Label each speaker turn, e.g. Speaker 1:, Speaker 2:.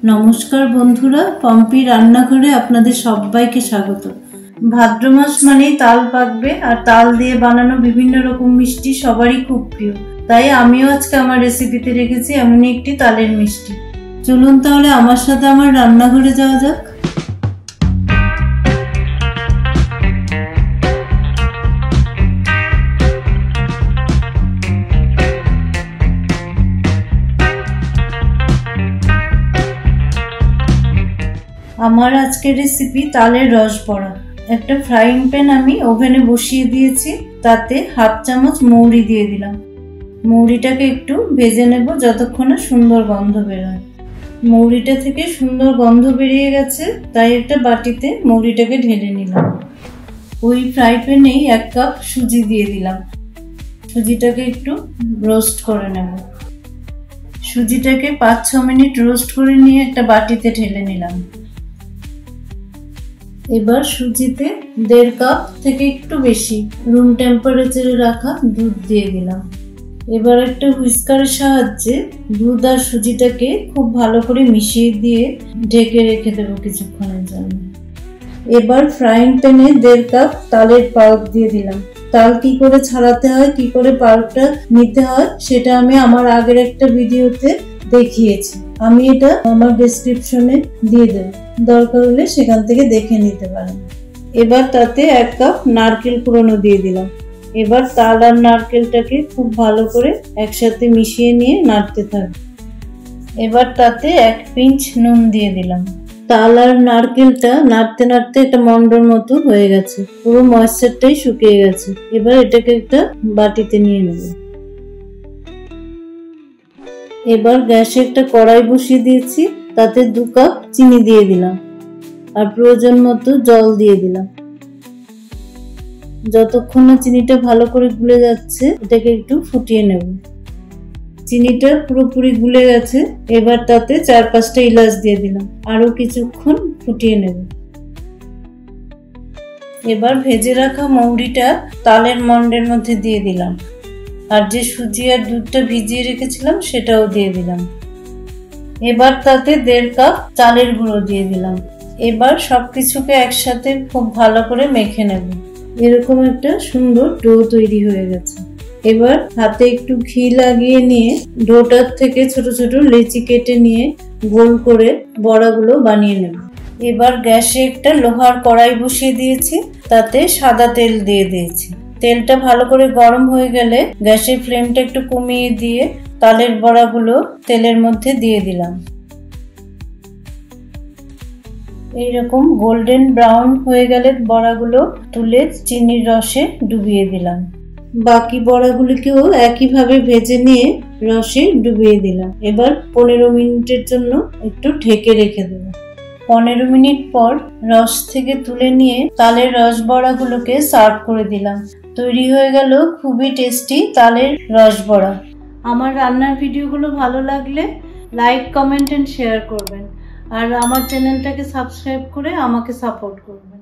Speaker 1: নমস্কার বন্ধুরা, পম্পি রান্নাঘরে আপনাদের সবাইকে স্বাগত। ভাদ্র মাস মানেই তাল পাকবে, আর তাল দিয়ে বানানো বিভিন্ন রকম মিষ্টি সবারই খুব প্রিয়। তাই আমিও আজকে আমার রেসিপিতে রেখেছি এমনই একটি তালের মিষ্টি। চলুন তাহলে আমার সাথে আমার রান্নাঘরে যাওয়া যাক। আমার আজকের রেসিপি তালের রস বড়া। একটা ফ্রাইং প্যান আমি ওভেনে বসিয়ে দিয়েছি, তাতে হাফ চামচ মৌরি দিয়ে দিলাম। মৌরিটাকে একটু ভেজে নেব যতক্ষণ না সুন্দর গন্ধ বেরোয়। মৌরিটা থেকে সুন্দর গন্ধ বেরিয়ে গেছে, তাই একটা বাটিতে মৌরিটাকে ঢেলে নিলাম। ওই ফ্রাই প্যানেই 1 কাপ সুজি দিয়ে দিলাম। সুজিটাকে একটু রোস্ট করে নেব। সুজিটাকে 5-6 মিনিট রোস্ট করে নিয়ে একটা বাটিতে ঢেলে নিলাম। এবার সুজিতে 1.5 কাপ থেকে একটু বেশি রুম টেম্পারেচারে রাখা দুধ দিয়ে দিলাম। এবার একটা হুইস্কারের সাহায্যে দুধ আর সুজিটাকে খুব ভালো করে মিশিয়ে দিয়ে ঢেকে রেখে দেবো কিছুক্ষণের জন্য। এবার ফ্রাইং প্যানে 1.5 কাপ তালের পাল্প দিয়ে দিলাম। তাল কি করে ছাড়াতে হয়, কি করে পাল্পটা নিতে হয়, সেটা আমি আমার আগের একটা ভিডিওতে দেখিয়েছি। আমি এটা আমার ডেসক্রিপশনে দিয়ে দেব, দরকার হলে সেখান থেকে দেখে নিতে পারেন। এবার তাতে 1 কাপ নারকেল কুড়ানো দিয়ে দিলাম। এবার তাল আর নারকেলটাকে খুব ভালো করে একসাথে মিশিয়ে নিয়ে নাড়তে থাকবে। এবার তাতে 1 পিঞ্চ নুন দিয়ে দিলাম। তাল আর নারকেলটা নাড়তে নাড়তে একটা মন্ডর মতো হয়ে গেছে, পুরো ময়েশ্চারটাই শুকিয়ে গেছে। এবার এটাকে একটা বাটিতে নিয়ে নেব। এবার গ্যাসে একটা কড়াই বসিয়ে দিয়েছি, তাতে 2 কাপ চিনি দিয়ে দিলাম আর প্রয়োজন মতো জল দিয়ে দিলাম। যতক্ষণ না চিনিটা ভালো করে গুলে যাচ্ছে, এটাকে একটু ফুটিয়ে নেব। চিনিটা পুরোপুরি গুলে গেছে। এবার তাতে 4-5টা এলাচ দিয়ে দিলাম, আরো কিছুক্ষণ ফুটিয়ে নেব। এবার ভেজে রাখা মৌরিটা তালের মন্ডের মধ্যে দিয়ে দিলাম, আর যে সুজি আর দুধটা ভিজিয়ে রেখেছিলাম সেটাও দিয়ে দিলাম। এবার তাতে 1.5 কাপ চালের গুঁড়ো দিয়ে দিলাম। এবার সবকিছুকে একসাথে খুব ভালো করে মেখে নেব। এরকম একটা সুন্দর ডো তৈরি হয়ে গেছে। এবার হাতে একটু ঘি লাগিয়ে নিয়ে ডোটার থেকে ছোট ছোট লেচি কেটে নিয়ে গোল করে বড়াগুলো বানিয়ে নেব। এবার গ্যাসে একটা লোহার কড়াই বসিয়ে দিয়েছি, তাতে সাদা তেল দিয়ে দিয়েছি। তেলটা ভালো করে গরম হয়ে গেলে গ্যাসের ফ্লেমটা একটু কমিয়ে দিয়ে তালের বড়াগুলো তেলের মধ্যে দিয়ে দিলাম। এইরকম গোল্ডেন ব্রাউন হয়ে গেলে বড়াগুলো তুলে চিনির রসে ডুবিয়ে দিলাম। বাকি বড়াগুলিকেও একইভাবে ভেজে নিয়ে রসে ডুবিয়ে দিলাম। এবার 15 মিনিটের জন্য একটু ঢেকে রেখে দেব। 15 মিনিট পর রস থেকে তুলে নিয়ে তালের রস বড়াগুলোকে সার্ভ করে দিলাম। তৈরি হয়ে গেল খুবই টেস্টি তালের রস বড়া। আমার রান্নার ভিডিওগুলো ভালো লাগলে লাইক, কমেন্ট এন্ড শেয়ার করবেন, আর আমার চ্যানেলটাকে সাবস্ক্রাইব করে আমাকে সাপোর্ট করবেন।